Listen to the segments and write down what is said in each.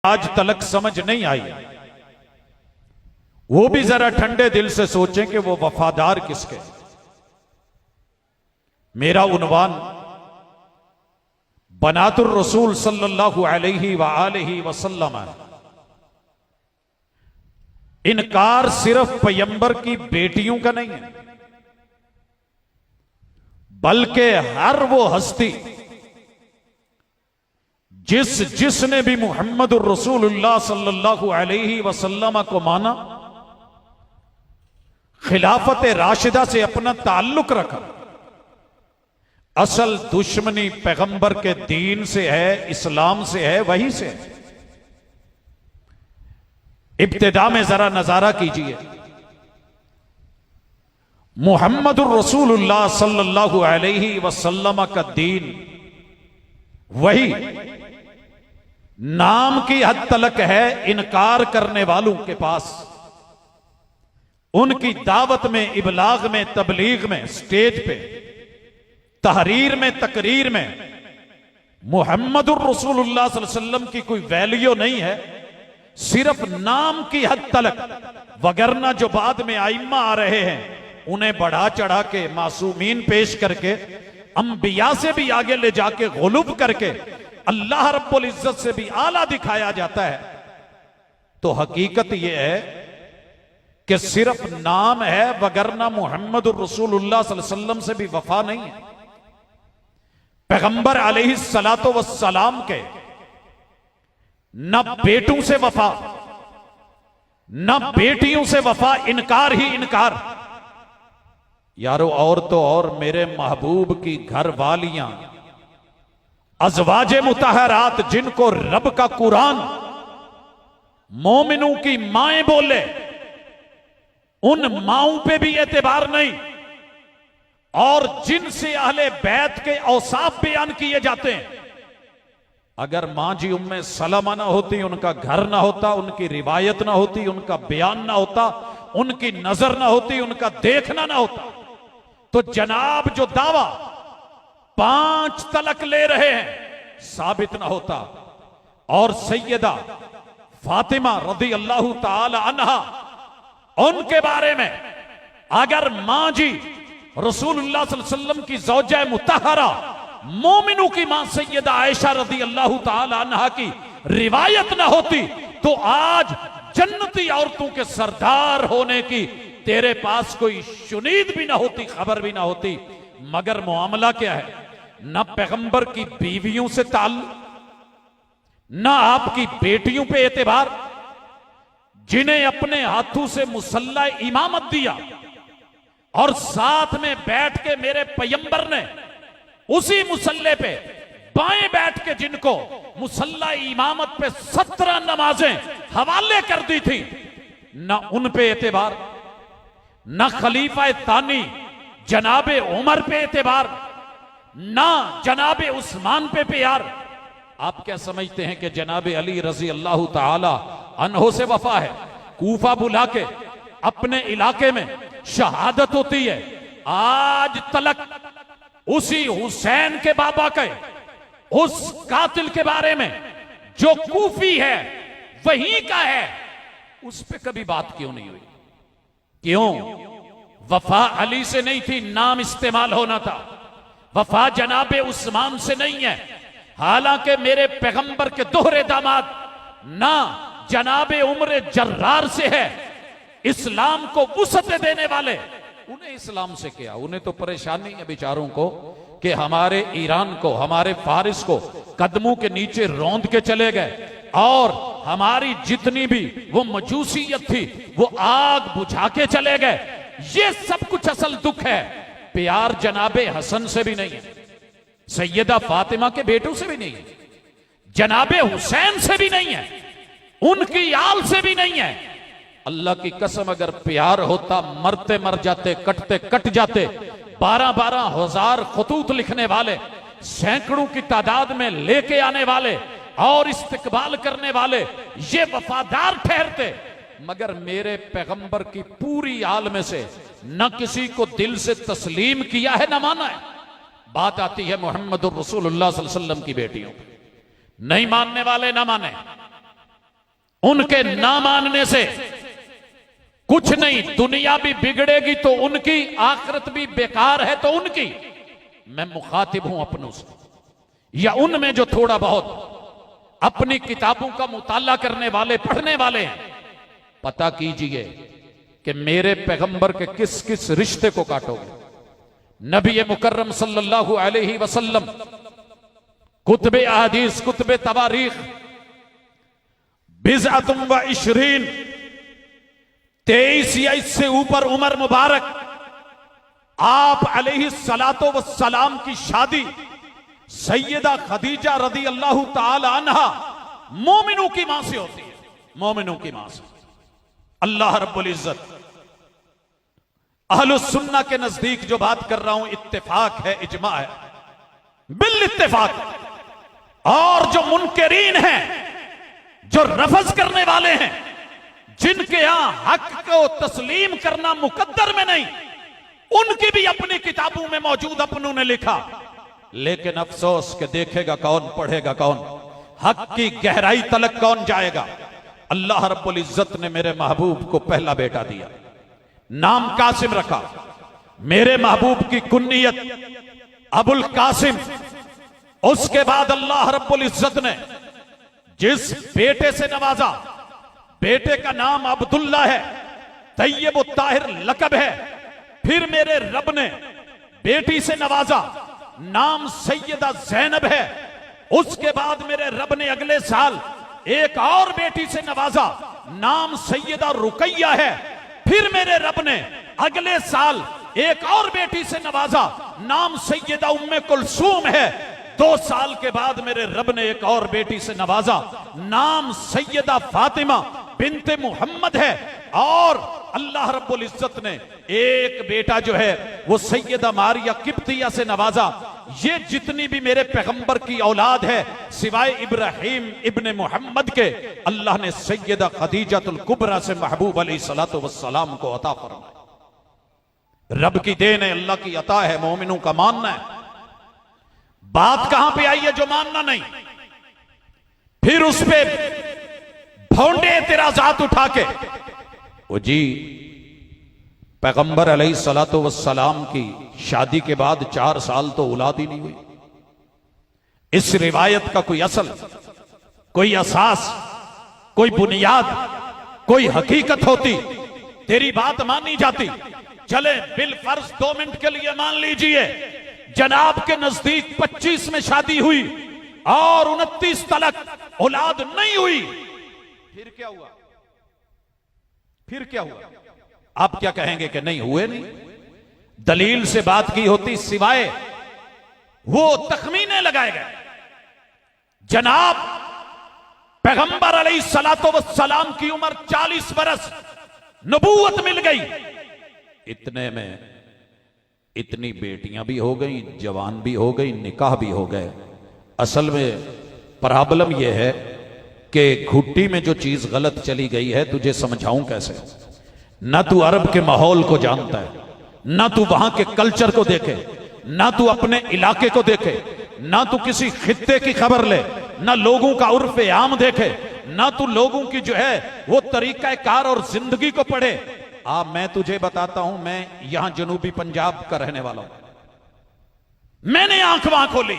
आज तलक समझ नहीं आई, वो भी जरा ठंडे दिल से सोचें कि वो वफादार किसके। मेरा उन्वान बनातुर रसूल सल्लल्लाहु अलैहि वसल्लम है। इनकार सिर्फ पैगंबर की बेटियों का नहीं है, बल्कि हर वो हस्ती जिसने भी मुहम्मदुर रसूलुल्लाह सल्लल्लाहु अलैहि वसल्लम को माना, खिलाफत राशिदा से अपना ताल्लुक रखा, असल दुश्मनी पैगंबर के दीन से है, इस्लाम से है, वही से है। इब्तिदा में जरा नजारा कीजिए, मुहम्मदुर रसूलुल्लाह सल्लल्लाहु अलैहि वसल्लम का दीन वही नाम की हद तलक है इनकार करने वालों के पास। उनकी दावत में, इबलाग में, तबलीग में, स्टेज पे, तहरीर में, तकरीर में मुहम्मदुर रसूलुल्लाह सल्लल्लाहु अलैहि वसल्लम की कोई वैल्यू नहीं है, सिर्फ नाम की हद तलक। वगरना जो बाद में आइम्मा आ रहे हैं उन्हें बढ़ा चढ़ा के, मासूमीन पेश करके, अंबिया से भी आगे ले जाके, गुलूब करके अल्लाह रब्बुल इज्जत से भी आला दिखाया जाता है। तो हकीकत यह है कि सिर्फ नाम है, वगरना मुहम्मदुर रसूलुल्लाह सल्लल्लाहु अलैहि वसल्लम से भी वफा नहीं है। पैगंबर अलैहिस्सलातो वस्सलाम के न बेटों से वफा, न बेटियों से वफा, इनकार ही इनकार। यारो और तो और मेरे महबूब की घर वालियां, अज़वाजे मुतहरात, जिनको रब का कुरान मोमिनों की माएं बोले, उन माओं पे भी एतबार नहीं, और जिनसे अहले बैत के औसाफ बयान किए जाते हैं। अगर मां जी उम्मे सलमा ना होती, उनका घर ना होता, उनकी रिवायत ना होती, उनका बयान ना होता, उनकी नजर ना होती, उनका देखना ना होता, तो जनाब जो दावा 5 तलक ले रहे हैं साबित ना होता। और सैयदा फातिमा रज़ी अल्लाह ताला अन्हा, उनके बारे में अगर मां जी रसूलुल्लाह सल्लल्लाहु अलैहि वसल्लम की ज़ौजा मुतहरा, मोमिनों की मां सैयदा आयशा रज़ी अल्लाह ताला अन्हा की रिवायत ना होती, तो आज जन्नती औरतों के सरदार होने की तेरे पास कोई शुनीद भी ना होती, खबर भी ना होती। मगर मुआमला क्या है, न पैगंबर की बीवियों से ताल्लुक, न आपकी बेटियों पे एतबार, जिन्हें अपने हाथों से मुसल्ला इमामत दिया, और साथ में बैठ के मेरे पैगंबर ने उसी मुसल्ले पे बाएं बैठ के जिनको मुसल्ला इमामत पे 17 नमाजें हवाले कर दी थी, न उन पे एतबार, न खलीफा तानी जनाबे उमर पे एतबार, ना जनाबे उस्मान पे प्यार। आप क्या समझते हैं कि जनाबे अली रजी अल्लाह ताला अन्हो से वफा है? कूफा बुला के अपने इलाके में शहादत होती है, आज तलक उसी हुसैन के बाबा के, उस कातिल के बारे में जो कूफी है, वहीं का है, उस पे कभी बात क्यों नहीं हुई? क्यों? वफा अली से नहीं थी, नाम इस्तेमाल होना था। वफा जनाबे उस्मान से नहीं है, हालांकि मेरे पैगंबर के दोहरे दामाद ना जनाबे उमर जर्रार से है। इस्लाम को वुसअत देने वाले, उन्हें इस्लाम से क्या, उन्हें तो परेशानी है बेचारों को कि हमारे ईरान को, हमारे फारिस को कदमों के नीचे रौंद के चले गए, और हमारी जितनी भी वो मजूसियत थी वो आग बुझा के चले गए। ये सब कुछ असल दुख है। प्यार जनाबे हसन से भी नहीं है, सैयदा फातिमा के बेटों से भी नहीं है, जनाबे हुसैन से भी नहीं है, उनकी आल से भी नहीं है। अल्लाह की कसम, अगर प्यार होता, मरते मर जाते, कटते कट जाते। 12-12 हजार खतूत लिखने वाले, सैकड़ों की तादाद में लेके आने वाले और इस्तिकबाल करने वाले, ये वफादार ठहरते। मगर मेरे पैगंबर की पूरी आल में से न किसी को दिल से तस्लीम किया है, न माना है। बात आती है मुहम्मदुर रसूलुल्लाह सल्लल्लाहु अलैहि वसल्लम की बेटियों, नहीं मानने वाले ना माने, उनके ना मानने से कुछ नहीं, दुनिया भी बिगड़ेगी तो उनकी, आखिरत भी बेकार है तो उनकी। मैं मुखातिब हूं अपनों से, या उनमें जो थोड़ा बहुत अपनी किताबों का मुताला करने वाले, पढ़ने वाले हैं। पता कीजिए कि मेरे पैगंबर के किस किस रिश्ते को काटोगे। नबी मुकर्रम सल्लल्लाहु अलैहि वसल्लम कुतुब अहदीस, कुतुब तवारीख, बिज़अतुम व इशरीन, 23 या इससे ऊपर उमर मुबारक, आप अलैहि सलातो व सलाम की शादी सैयदा खदीजा रदी अल्लाह ताला अन्हा मोमिनों की मां से होती है। मोमिनों की मां से। अल्लाह रब्बुल इज्जत अहलुस सुन्ना के नजदीक जो बात कर रहा हूं, इत्तेफाक है, इजमा है, बिल इत्तेफाक। और जो मुनकरीन हैं, जो रफज करने वाले हैं, जिनके यहां हक को तस्लीम करना मुकद्दर में नहीं, उनकी भी अपनी किताबों में मौजूद, अपनों ने लिखा। लेकिन अफसोस के देखेगा कौन, पढ़ेगा कौन, हक की गहराई तलक कौन जाएगा। अल्लाह रब्बुल इज्जत ने मेरे महबूब को पहला बेटा दिया, नाम कासिम रखा। मेरे महबूब की कुन्नियत अबुल कासिम। उसके बाद अल्लाह रब्बुल इज्जत ने जिस बेटे से नवाजा, बेटे का नाम अब्दुल्ला है, तैयब ताहिर लकब है। फिर मेरे रब ने बेटी से नवाजा, नाम सैयदा जैनब है। उसके बाद मेरे रब ने अगले साल एक और बेटी से नवाजा, नाम सैयदा रुकैया है। फिर मेरे रब ने अगले साल एक और बेटी से नवाजा, नाम सैयदा उम्मे कुलसूम है। 2 साल के बाद मेरे रब ने एक और बेटी से नवाजा, नाम सैयदा फातिमा बिनते मोहम्मद है। और अल्लाह रब्बुल इज्जत ने एक बेटा जो है वो सैयदा मारिया किब्तिया से नवाजा। ये जितनी भी मेरे पैगंबर की औलाद है, सिवाय इब्राहिम इब्ने मोहम्मद के, अल्लाह ने सैयदा खदीजतुल कुबरा से महबूब अलैहिस्सलातु वस्सलाम को अता फरमाया। रब की देन है, अल्लाह की अता है, मोमिनों का मानना है। बात कहां पे आई है जो मानना नहीं। फिर उस पे भौंडे एतराजात उठा के, वो जी पैगंबर अलैहिस्सलातु वस्सलाम की शादी के बाद 4 साल तो औलाद ही नहीं हुई। इस रिवायत का कोई असल, कोई असास, कोई बुनियाद, कोई हकीकत होती, तेरी बात मानी जाती। चले बिल फर्ज 2 मिनट के लिए मान लीजिए जनाब के नजदीक 25 में शादी हुई और 29 तलक औलाद नहीं हुई। फिर क्या हुआ? फिर क्या हुआ? आप क्या कहेंगे कि नहीं हुए? नहीं, दलील से बात की होती, सिवाय वो तखमीने लगाए गए। जनाब पैगंबर अलैहिस्सलातु वस्सलाम की उम्र 40 बरस, नबूवत मिल गई। इतने में इतनी बेटियां भी हो गई, जवान भी हो गई, निकाह भी हो गए। असल में प्रॉब्लम यह है कि घुट्टी में जो चीज गलत चली गई है, तुझे समझाऊं कैसे? ना तू अरब के माहौल को जानता है, ना तू वहां के कल्चर को देखे, ना तू अपने इलाके को देखे, ना तू किसी खित्ते की खबर ले, ना लोगों का उर्फ आम देखे, ना तू लोगों की जो है वो तरीका कार और जिंदगी को पढ़े। मैं तुझे बताता हूं, मैं यहां जनूबी पंजाब का रहने वाला हूं। मैंने आंख वहां खोली।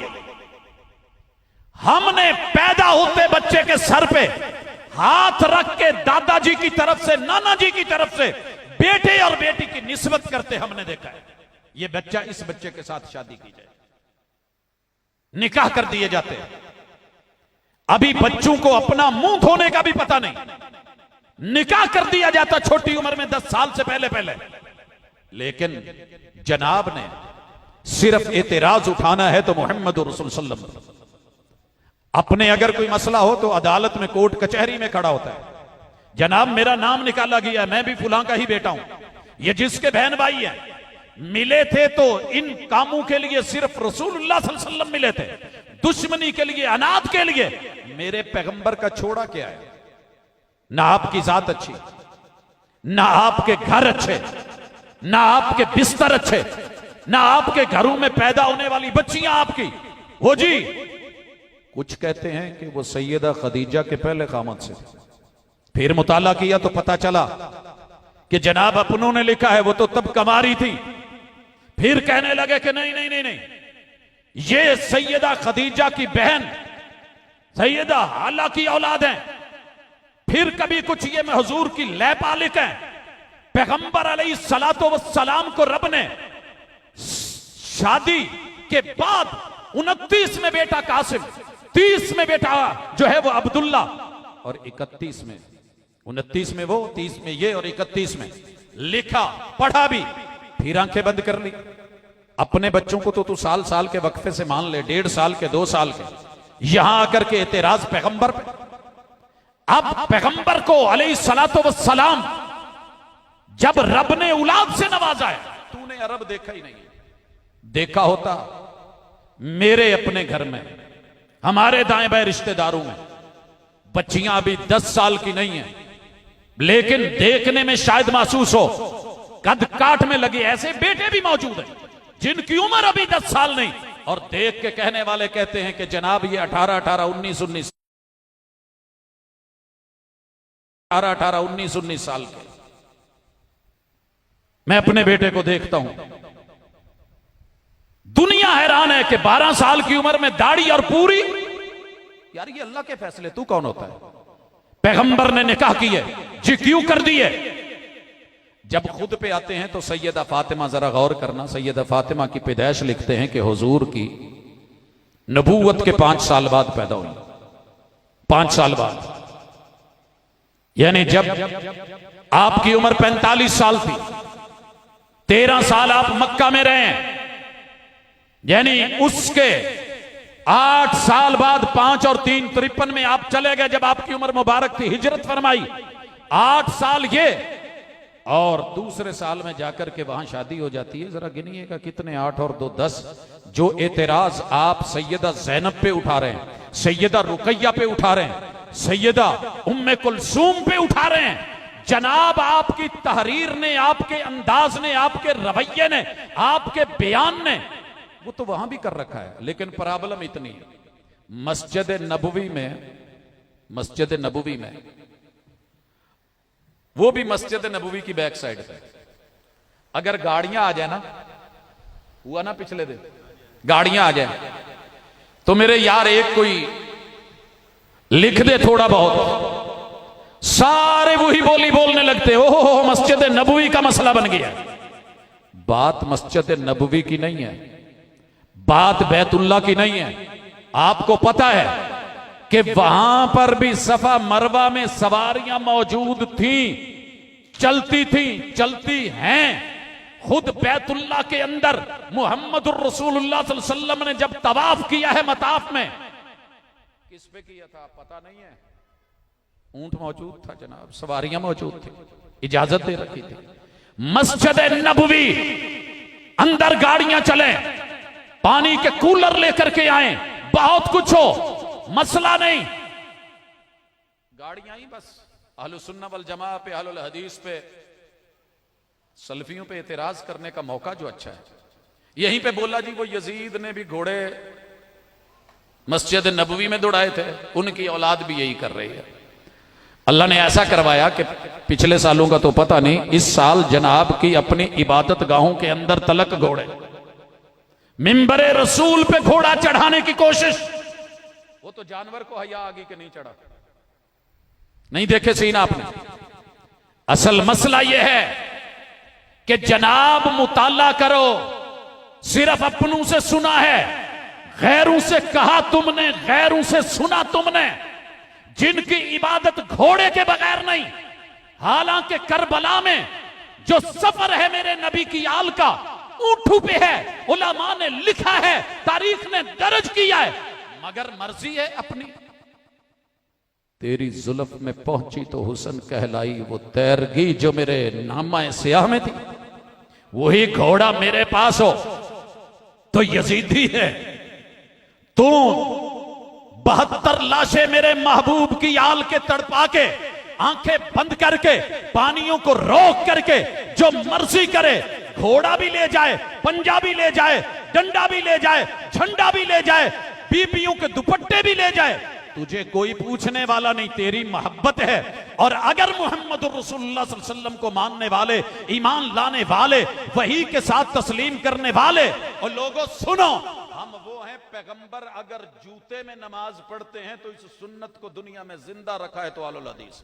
हमने पैदा होते बच्चे के सर पे हाथ रख के दादाजी की तरफ से, नाना जी की तरफ से बेटे और बेटी की निस्बत करते हमने देखा है। ये बच्चा इस बच्चे के साथ शादी की जाए, निकाह कर दिए जाते हैं। अभी बच्चों को अपना मुंह धोने का भी पता नहीं, निकाह कर दिया जाता छोटी उम्र में, 10 साल से पहले। लेकिन जनाब ने सिर्फ एतराज उठाना है तो मोहम्मद रसूल सल्लल्लाहु अलैहि वसल्लम अपने, अगर कोई मसला हो तो अदालत में, कोर्ट कचहरी में खड़ा होता है। जनाब मेरा नाम निकाला गया, मैं भी फुलां का ही बेटा हूं। ये जिसके बहन भाई हैं, मिले थे तो इन कामों के लिए सिर्फ रसूलुल्लाह सल्लल्लाहु अलैहि वसल्लम मिले थे, दुश्मनी के लिए, अनाथ के लिए मेरे पैगंबर का छोड़ा क्या है? ना आपकी जात अच्छी, ना आपके घर अच्छे, ना आपके बिस्तर अच्छे, ना आपके घरों में पैदा होने वाली बच्चियां आपकी। वो जी कुछ कहते हैं कि वो सैयदा खदीजा के पहले कामत से थे, फिर मुताला किया तो पता चला कि जनाब अपनों ने लिखा है वो तो तब कमारी थी। फिर कहने लगे कि नहीं नहीं नहीं नहीं, ये सैयदा खदीजा की बहन सैयदा हाला की औलाद है। फिर कभी कुछ ये में हुजूर की लैपालिक है। पैगंबर अलैहिस्सलातो वस्सलाम को रब ने शादी के बाद 29 में बेटा कासिम, 30 में बेटा जो है वो अब्दुल्ला, और 31 में, 29 में वो, 30 में ये, और 31 में लिखा पढ़ा भी। फिर आंखें बंद कर ली। अपने बच्चों को तो तू साल साल के वक्फे से मान ले, 1.5 साल के, 2 साल के, यहां आकर के एतराज पैगंबर पे। अब पैगंबर को अलैहिस्सलातो वस्सलाम जब रब ने औलाद से नवाजा है, तूने अरब देखा ही नहीं। देखा होता मेरे अपने घर में, हमारे दाएं बाएं रिश्तेदारों में बच्चियां अभी 10 साल की नहीं है, लेकिन देखने में शायद महसूस हो कद काठ में लगे ऐसे बेटे भी मौजूद हैं जिनकी उम्र अभी 10 साल नहीं, और देख के कहने वाले कहते हैं कि जनाब ये 18 18 19 19 18 18 19 19 साल के। मैं अपने बेटे को देखता हूं, दुनिया हैरान है कि 12 साल की उम्र में दाढ़ी और पूरी। यार ये अल्लाह के फैसले, तू कौन होता है? पैगंबर ने निकाह की है जी, क्यों कर दी है? जब खुद पे आते हैं तो सैयदा फातिमा, जरा गौर करना, सैयदा फातिमा की पैदाइश लिखते हैं कि हुजूर की नबूवत के 5 साल बाद पैदा हुई। 5 साल बाद, यानी जब आपकी उम्र 45 साल थी, 13 साल आप मक्का में रहे हैं, यानी उसके 8 साल बाद 5 और 3 53 में आप चले गए जब आपकी उम्र मुबारक थी, हिजरत फरमाई। 8 साल ये, और दूसरे साल में जाकर के वहां शादी हो जाती है। जरा गिनिएगा कितने, 8 और 2 10। जो एतराज आप सैयदा जैनब पे उठा रहे हैं, सैयदा रुकैया पे उठा रहे हैं, सैयदा उम्मे कुलसूम पे उठा रहे हैं, जनाब आपकी तहरीर ने, आपके अंदाज ने, आपके रवैये ने, आपके बयान ने, वो तो वहां भी कर रखा है। लेकिन प्रॉब्लम इतनी है, मस्जिद नबवी में वो भी मस्जिद नबवी की बैक साइड पे अगर गाड़ियां आ जाए ना, हुआ ना पिछले दिन, गाड़ियां आ जाए तो मेरे यार एक कोई लिख दे थोड़ा बहुत, सारे वही बोली बोलने लगते, ओहो मस्जिद नबवी का मसला बन गया। बात मस्जिद नबवी की नहीं है, बात बैतुल्ला की नहीं है। आपको पता है कि वहां पर भी सफा मरवा में सवारियां मौजूद थीं, चलती थीं, चलती हैं। खुद बैतुल्ला के अंदर मुहम्मदुर रसूलुल्लाह सल्लल्लाहु अलैहि वसल्लम ने जब तवाफ किया है मताफ में, किस पे किया था पता नहीं है, ऊंट मौजूद था जनाब, सवारियां मौजूद थी, इजाजत दे रखी थी। मस्जिद नबवी अंदर गाड़ियां चले, पानी के कूलर लेकर के आए, बहुत कुछ हो, मसला नहीं, गाड़ियां ही बस। अहलुस सुन्नह वल जमा पे, अहलुल हदीस पे, सल्फियों पे एतराज करने का मौका जो अच्छा है। यहीं पे बोला जी वो यजीद ने भी घोड़े मस्जिद नबवी में दौड़ाए थे, उनकी औलाद भी यही कर रही है। अल्लाह ने ऐसा करवाया कि पिछले सालों का तो पता नहीं, इस साल जनाब की अपनी इबादत गाहों के अंदर तलक घोड़े, मिंबरे रसूल पे घोड़ा चढ़ाने की कोशिश। वो तो जानवर को हया आ गई कि नहीं चढ़ा, नहीं देखे सीन आपने। असल मसला यह है कि जनाब मुताला करो, सिर्फ अपनों से सुना है, गैरों से कहा तुमने, गैरों से सुना तुमने, जिनकी इबादत घोड़े के बगैर नहीं। हालांकि करबला में जो सफर है मेरे नबी की आल का, ऊंटों पे है, उलमा ने लिखा है, तारीख ने दर्ज किया है, मगर मर्जी है अपनी। तेरी जुल्फ में पहुंची तो हुसन कहलाई वो तैरगी जो मेरे नामा सियाह में थी। वही घोड़ा मेरे पास हो तो यजीदी है, तू 72 लाशें मेरे महबूब की आल के तड़पा के, आंखें बंद करके, पानियों को रोक करके जो मर्जी करे, घोड़ा भी ले जाए, पंजा भी ले जाए, डंडा भी ले जाए, झंडा भी ले जाए, बीबियों के दुपट्टे भी ले जाए, तुझे कोई पूछने वाला नहीं, तेरी मोहब्बत है। और अगर मोहम्मद रसूलुल्लाह सल्लल्लाहु अलैहि वसल्लम को मानने वाले, ईमान लाने वाले, वही के साथ तस्लीम करने वाले, और लोगों सुनो, हम वो हैं पैगंबर अगर जूते में नमाज पढ़ते हैं तो इस सुन्नत को दुनिया में जिंदा रखा है तो आलुल हदीस।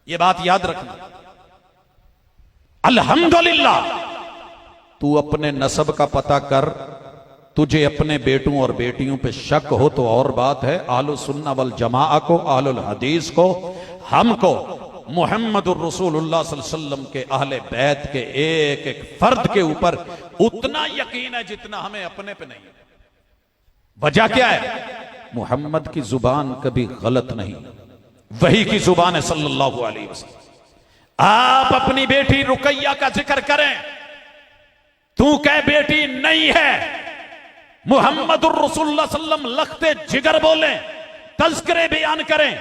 ये बात याद रखना। अल्हम्दुलिल्लाह, तू अपने नसब का पता कर, तुझे अपने बेटों और बेटियों पे शक हो तो और बात है। आलु सुन्ना वल जमाआ को, आलुल हदीस को, हमको मुहम्मदुर रसूलुल्लाह सल्लल्लाहु अलैहि वसल्लम के अहले बैत के एक एक फर्द के ऊपर उतना यकीन है जितना हमें अपने पे नहीं है। वजह क्या है? मुहम्मद की जुबान कभी गलत नहीं, वही की जुबान है सल्लल्लाहु अलैहि वसल्लम। आप अपनी बेटी रुकैया का जिक्र करें, तू कह बेटी नहीं है, मुहम्मदुर रसूलुल्लाह सल्लल्लाहु अलैहि वसल्लम लखते जिगर बोले, तज़किरे बयान करें,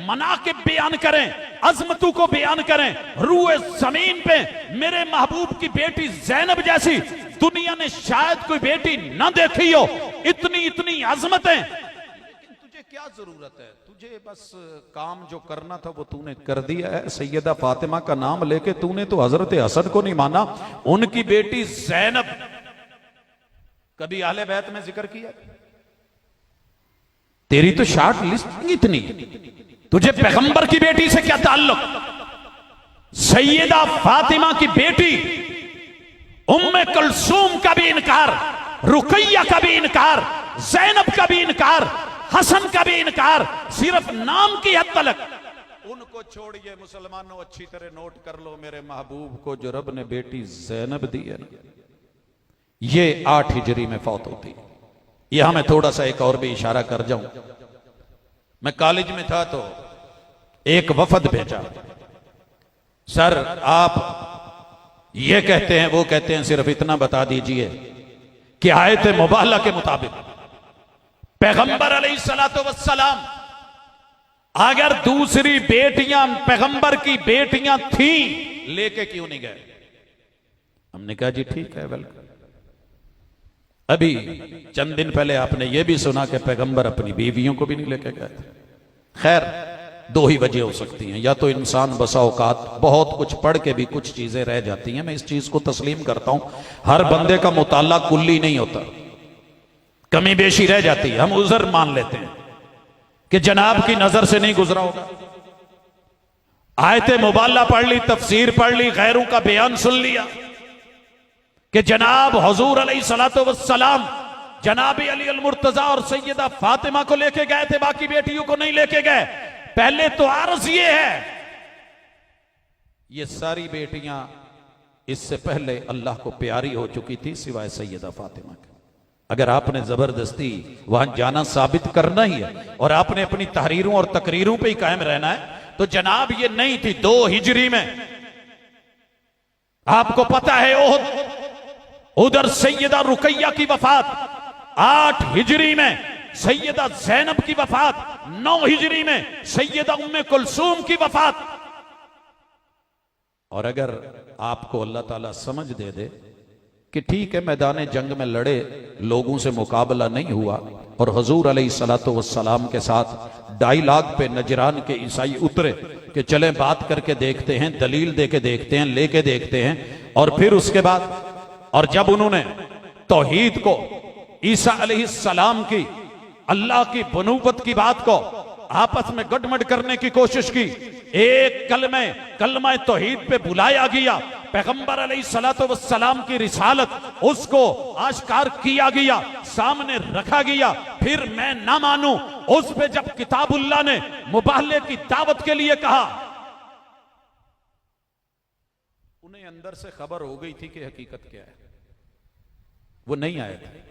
मनाकिब बयान करें, अजमतों को बयान करें, रूए जमीन पे मेरे महबूब की बेटी ज़ैनब जैसी दुनिया ने शायद कोई बेटी ना देखी हो, इतनी इतनी अजमतें। लेकिन तुझे क्या जरूरत है? तुझे बस काम जो करना था वो तूने कर दिया है। सैयदा फातिमा का नाम लेके तूने तो हजरत हसन को नहीं माना, उनकी बेटी ज़ैनब कभी अहले बैत में जिक्र किया? तेरी तो शॉर्ट लिस्ट इतनी, तुझे पैगंबर की बेटी से क्या ताल्लुक? सैयदा फातिमा की बेटी उम्मे कुलसूम का भी इनकार, रुकैया का भी इनकार, ज़ैनब का भी इनकार, हसन का भी इनकार, सिर्फ नाम की हद तक। उनको छोड़िए मुसलमानों, अच्छी तरह नोट कर लो, मेरे महबूब को जो रब ने बेटी ज़ैनब दी है ना, ये 8 हिजरी में फौत होती। यहां मैं थोड़ा सा एक और भी इशारा कर जाऊं। मैं कॉलेज में था तो एक वफद भेजा, सर आप ये कहते हैं वो कहते हैं, सिर्फ इतना बता दीजिए कि आयत मुबाला के मुताबिक पैगंबर अलैहिस्सलातु वस्सलाम अगर दूसरी बेटियां पैगंबर की बेटियां थी लेके क्यों नहीं गए? हमने कहा जी ठीक है, वेलकम। अभी चंद दिन पहले आपने यह भी सुना कि पैगंबर अपनी बीवियों को भी नहीं लेके गए थे। खैर, 2 ही वजह हो सकती हैं, या तो इंसान बसा औकात बहुत कुछ पढ़ के भी कुछ चीजें रह जाती हैं। मैं इस चीज को तस्लीम करता हूं, हर बंदे का मुताला कुल्ली नहीं होता, कमी बेशी रह जाती है। हम उज़र मान लेते हैं कि जनाब की नजर से नहीं गुजरा होगा। आयत मुबाला पढ़ ली, तफसीर पढ़ ली, गैरों का बयान सुन लिया कि जनाब हुजूर अलैहिस्सलातु वस्सलाम जनाब अली अल मुर्तजा और सैयदा फातिमा को लेके गए थे, बाकी बेटियों को नहीं लेके गए। पहले तो अर्ज ये है, ये सारी बेटियां इससे पहले अल्लाह को प्यारी हो चुकी थी सिवाय सैयदा फातिमा के। अगर आपने जबरदस्ती वहां जाना साबित करना ही है और आपने अपनी तहरीरों और तकरीरों पे ही कायम रहना है, तो जनाब ये नहीं थी। 2 हिजरी में आपको पता है ओहद, उधर सैयदा रुकैया की वफात, 8 हिजरी में सैयदा ज़ैनब की वफात, 9 हिजरी में सैयदा उम्मे कुलसूम की वफात। और अगर आपको अल्लाह ताला समझ दे दे कि ठीक है मैदान जंग में लड़े लोगों से मुकाबला नहीं हुआ और हुजूर अलैहिस्सलातु वस्सलाम के साथ डायलॉग पे नजरान के ईसाई उतरे कि चलें बात करके देखते हैं, दलील दे के देखते हैं, लेके देखते हैं, और फिर उसके बाद और जब उन्होंने तौहीद को, ईसा अलैहिस्सलाम की, अल्लाह की बनुवत की बात को आपस में गड़मड़ करने की कोशिश की, एक कलमा तौहीद पे बुलाया गया, पैगंबर अलैहिस्सलातु वस्सलाम की रिसालत उसको आश्कार किया गया, सामने रखा गया, फिर मैं ना मानूं उस पे जब किताबुल्लाह ने मुबाहले की दावत के लिए कहा, उन्हें अंदर से खबर हो गई थी कि हकीकत क्या है, वो नहीं आए थे।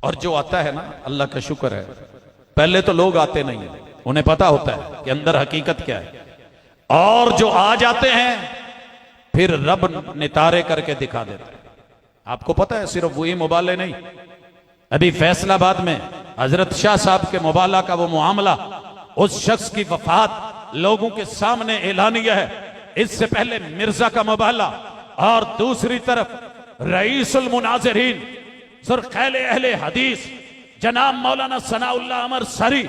और जो आता है ना, अल्लाह का शुक्र है, पहले तो लोग आते नहीं है, उन्हें पता होता है कि अंदर हकीकत क्या है, और जो आ जाते हैं फिर रब नितारे करके दिखा देते हैं। आपको पता है सिर्फ वही मुबाले नहीं, अभी फैसलाबाद में हजरत शाह साहब के मुबाला का वो मामला, उस शख्स की वफात लोगों के सामने ऐलानिया है। इससे पहले मिर्जा का मुबाला, और दूसरी तरफ रईसुल मुनाज़िरीन सुरखैले अहले हदीस जनाब मौलाना सनाउल्लाह अमर सरी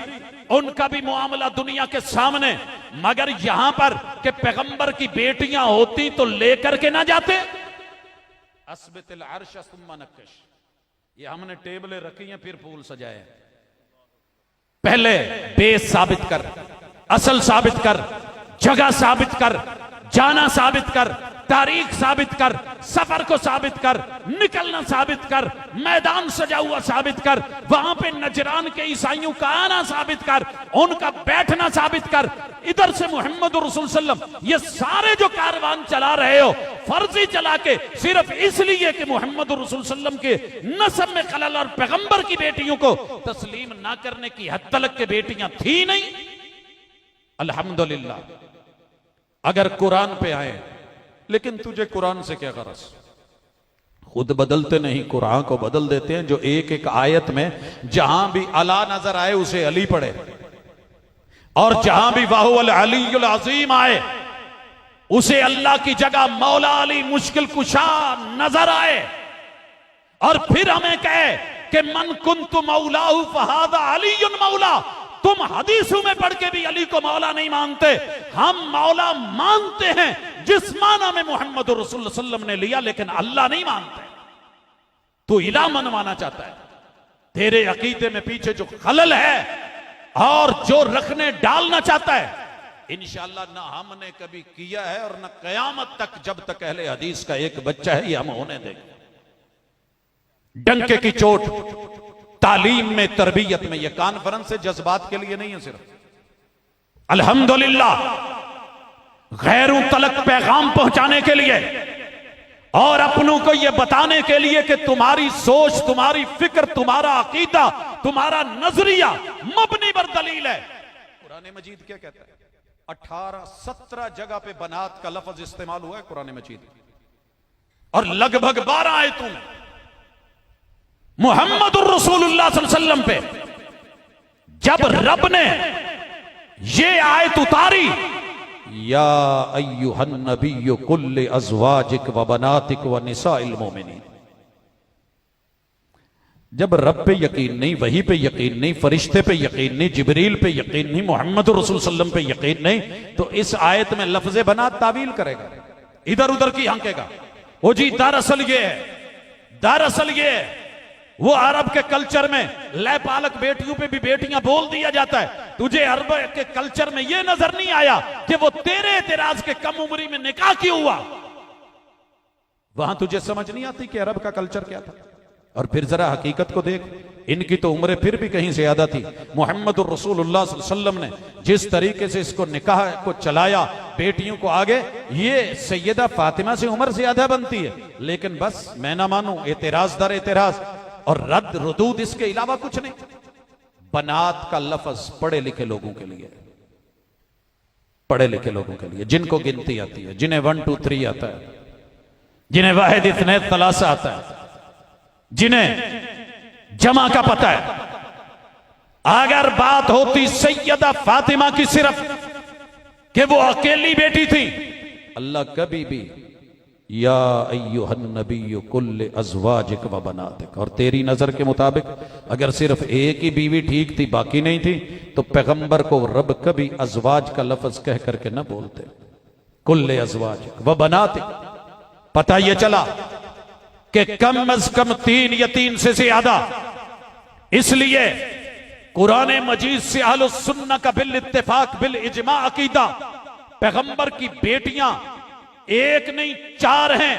उनका भी मामला दुनिया के सामने। मगर यहां पर कि पैगंबर की बेटियां होती तो लेकर के ना जाते। अस्बितिल अर्श सुम्मा नक्कश, ये हमने टेबलें रखी हैं फिर फूल सजाए। पहले बेस साबित कर, असल साबित कर, जगह साबित कर, जाना साबित कर, तारीख साबित कर, सफर को साबित कर, निकलना साबित कर, मैदान सजा हुआ साबित कर, वहां पे नजरान के ईसाइयों का आना साबित कर, उनका बैठना साबित कर, इधर से मोहम्मद रसूल सल्लम ये सारे जो कारवान चला रहे हो फर्जी चला के सिर्फ इसलिए कि मोहम्मद रसूल सल्लम के नस्ब में खलल और पैगंबर की बेटियों को तस्लीम ना करने की हद तक के बेटियां थी नहीं। अल्हम्दुलिल्लाह अगर कुरान पे आए, लेकिन तुझे कुरान से क्या गरज? खुद बदलते नहीं, कुरान को बदल देते हैं। जो एक एक आयत में जहां भी अला नजर आए उसे अली पढ़े, और जहां भी वाहुल अलीयुल अजीम आए उसे अल्लाह की जगह मौला अली मुश्किल कुशा नजर आए, और फिर हमें कहे कि मन कुन्तु मौलाहु फहादा अलीयुन मौला। तुम हदीसों में पढ़ के भी अली को मौला नहीं मानते, हम मौला मानते हैं जिस माना में मोहम्मद रसूल सल्लम ने लिया, लेकिन अल्लाह नहीं मानते। तू इला मनवाना चाहता है, तेरे अकीदे में पीछे जो खलल है और जो रखने डालना चाहता है, इंशाअल्लाह ना हमने कभी किया है और ना कयामत तक, जब तक अहले हदीस का एक बच्चा है, ये हम होने देंगे। डंके की चोट तालीम में, तरबियत में, यह कॉन्फ्रेंस से जज्बात के लिए नहीं है सिर्फ। अल्हम्दुलिल्लाह गैरों तलक पैगाम पहुंचाने के लिए और अपनों को यह बताने के लिए कि तुम्हारी सोच, तुम्हारी फिक्र, तुम्हारा अकीदा, तुम्हारा नजरिया मबनी पर दलील है। कुरान मजीद क्या कहता है? 18-17 जगह पे बनात का लफ्ज इस्तेमाल हुआ है कुरान मजीद, और लगभग 12 आयतों में मोहम्मद रसूलुल्लाह सल्लल्लाहु अलैहि वसल्लम पे जब रब ने ये आयत उतारी, या अय्युहन नबिय्यु कुल्लि अज़वाजिक व बनातिक व निसाइल मोमिनीन, जब रब पे यकीन नहीं, वही पे यकीन नहीं, फरिश्ते पे यकीन नहीं, जिब्रील पे यकीन नहीं, मोहम्मद रसूल सल्लम पे यकीन नहीं, तो इस आयत में लफ्ज़े बनात तावील करेगा, इधर उधर की हंकेगा। ओ जी दरअसल ये है, दरअसल ये है। वो अरब के कल्चर में लय पालक बेटियों पे भी बेटियां बोल दिया जाता है। तुझे अरब के कल्चर में यह नजर नहीं आया कि वो तेरे एतराज के कम उम्री में निकाह क्यों हुआ? वहां तुझे समझ नहीं आती कि अरब का कल्चर क्या था। और फिर जरा हकीकत को देख, इनकी तो उम्रें फिर भी कहीं ज्यादा थी। मोहम्मद रसूलुल्लाह सल्लल्लाहु अलैहि वसल्लम ने जिस तरीके से इसको निकाह को चलाया, बेटियों को आगे, ये सैयदा फातिमा से उम्र ज्यादा बनती है, लेकिन बस मैं ना मानूं, एतराज दर एतराज और रद्द रुदूद इसके अलावा कुछ नहीं। बनात का लफ्ज पढ़े लिखे लोगों के लिए, पढ़े लिखे लोगों के लिए, जिनको गिनती आती है, जिन्हें 1 2 3 आता है, जिन्हें वाहिद इत्ने तलासा आता है, जिन्हें जमा का पता है। अगर बात होती सैयदा फातिमा की सिर्फ कि वो अकेली बेटी थी, अल्लाह कभी भी या अय्युहन नबिय्यु कुल्लि अज़वाजिक व बनातिक, और तेरी नजर के मुताबिक अगर सिर्फ एक ही बीवी ठीक थी बाकी नहीं थी, तो पैगंबर को रब कभी अज़वाज का लफ्ज कह करके न बोलते, कुल्लि अज़वाजिक व बनातिक। पता यह चला कि कम अज कम 3 या 3 से ज्यादा, इसलिए कुरान मजीद से अहले सुन्नह का बिल इत्तेफाक बिल इजमा अकीदा, पैगंबर की बेटियां एक नहीं 4 हैं,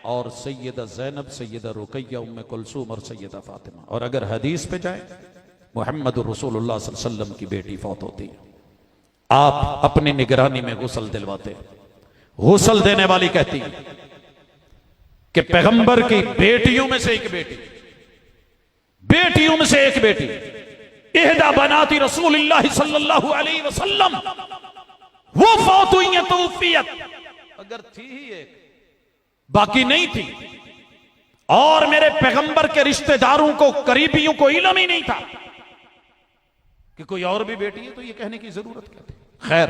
और सैयदा ज़ैनब, सैयदा रुकैया, उम्मे कुलसूम और सैयदा फातिमा। और अगर हदीस पे जाए, मोहम्मद रसूलुल्लाह सल्लल्लाहु अलैहि वसल्लम की बेटी फौत होती है, आप अपनी निगरानी में गुस्ल दिलवाते, गुस्ल देने वाली कहती कि पैगंबर की बेटियों में से एक बेटी, बेटियों में से एक बेटी, इहदा बनाती रसूलुल्लाह सल्लल्लाहु अलैहि वसल्लम, वो फौत हुई है तौफियत, अगर थी ही एक, बाकी नहीं थी। और मेरे पैगंबर के रिश्तेदारों को, करीबियों को इल्म ही नहीं था कि कोई और भी बेटी है, तो ये कहने की जरूरत क्या थी? खैर,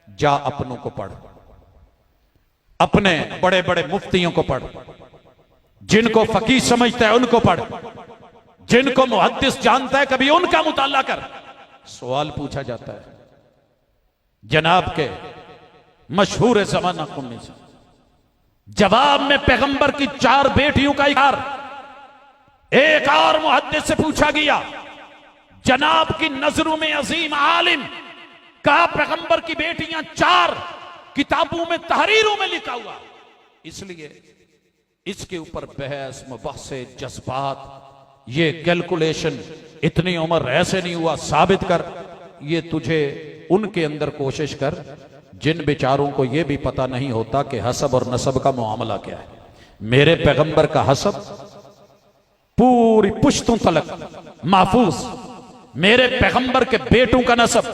जा अपनों को पढ़, अपने बड़े बड़े मुफ्तियों को पढ़, जिनको फकीह समझता है उनको पढ़, जिनको मुहद्दिस जानता है कभी उनका मुताला कर। सवाल पूछा जाता है जनाब के मशहूर जमाना कुम्मी से, जवाब में पैगंबर की 4 बेटियों का इकरार। एक और मुहद्दिस से पूछा गया जनाब की नजरों में अजीम आलिम, कहा पैगंबर की बेटियां 4 किताबों में तहरीरों में लिखा हुआ, इसलिए इसके ऊपर बहस मुबहसे जज्बात, ये कैलकुलेशन, इतनी उम्र ऐसे नहीं हुआ, साबित कर। ये तुझे उनके अंदर कोशिश कर जिन बेचारों को यह भी पता नहीं होता कि हसब और नसब का मामला क्या है। मेरे पैगंबर का हसब पूरी पुश्तों तलक महफूज, मेरे पैगंबर के बेटों का नसब,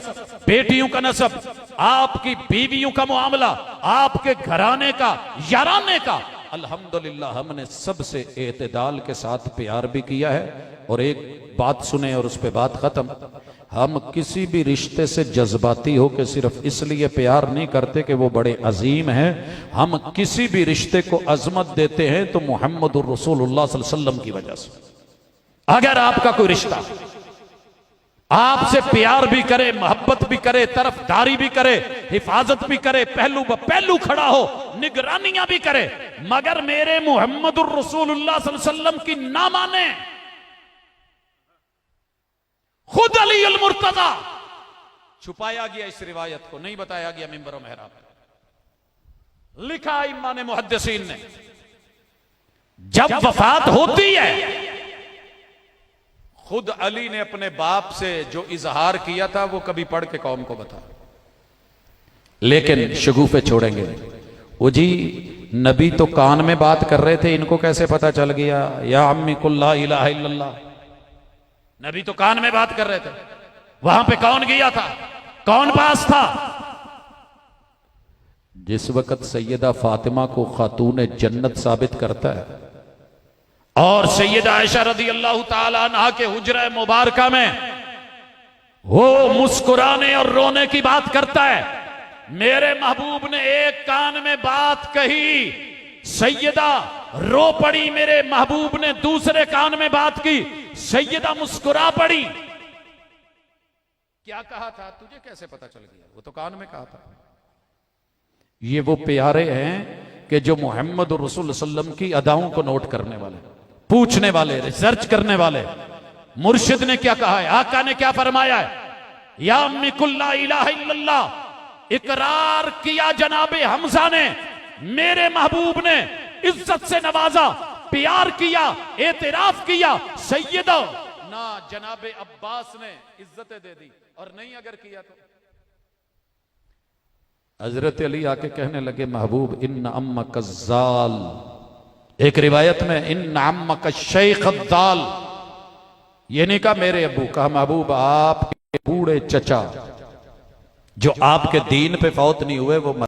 बेटियों का नसब, आपकी बीवियों का मामला, आपके घराने का, याराने का, अल्हम्दुलिल्लाह हमने सबसे एतदाल के साथ प्यार भी किया है। और एक बात सुने और उस पर बात खत्म, हम किसी भी रिश्ते से जज्बाती हो के सिर्फ इसलिए प्यार नहीं करते कि वो बड़े अजीम हैं। हम किसी भी रिश्ते को अजमत देते हैं तो मुहम्मदुर रसूलुल्लाह सल्लल्लाहु अलैहि वसल्लम की वजह से। अगर आपका कोई रिश्ता आपसे प्यार भी करे, मोहब्बत भी करे, तरफदारी भी करे, हिफाजत भी करे, पहलू ब पहलू खड़ा हो, निगरानियां भी करे, मगर मेरे मुहम्मदुर रसूलुल्लाह सल्लल्लाहु अलैहि वसल्लम की ना माने, खुद अली अल मुर्तजा, छुपाया गया इस रिवायत को, नहीं बताया गया मिंबर मेहराब, लिखा इमाम मुहद्दिसीन ने, जब वफात होती है खुद अली ने अपने बाप से जो इजहार किया था वो कभी पढ़ के कौम को बता, लेकिन शगुफे छोड़ेंगे। वो जी नबी तो कान में बात कर रहे थे, इनको कैसे पता चल गया? या अम्मी कुल ला इलाहा इल्लल्लाह, नबी तो कान में बात कर रहे थे, वहां पे कौन गया था, कौन पास था? जिस वक्त सैयदा फातिमा को खातून जन्नत साबित करता है और सैयदा आयशा रदी अल्लाह ताला अन्हा के हुजरा मुबारका में वो मुस्कुराने और रोने की बात करता है, मेरे महबूब ने एक कान में बात कही, सैयदा रो पड़ी, मेरे महबूब ने दूसरे कान में बात की, सैयदा मुस्कुरा पड़ी। क्या कहा था? तुझे कैसे पता चल गया? वो तो कान में कहा था। ये वो प्यारे हैं कि जो मोहम्मद रसूल सल्लम की अदाओं को नोट करने वाले, पूछने वाले, रिसर्च करने वाले। मुर्शिद ने क्या कहा है, आका ने क्या फरमाया है? या अम्मी कुल ला इलाहा इल्लल्लाह, इकरार किया जनाबे हमजा ने, मेरे महबूब ने इज्जत से नवाजा, प्यार किया, एतराफ किया, सैयदा ना जनाबे अब्बास ने इज्जतें दे दी, और नहीं अगर किया तो हजरत अली आके कहने लगे महबूब इन्ना अम्मा कज़्ज़ाल, एक रिवायत में इन्ना अम्मा का शेख अद्दाल, ये नहीं कहा मेरे अबू, कहा महबूब आपके बूढ़े चचा जो आपके दीन पे फौत नहीं हुए वो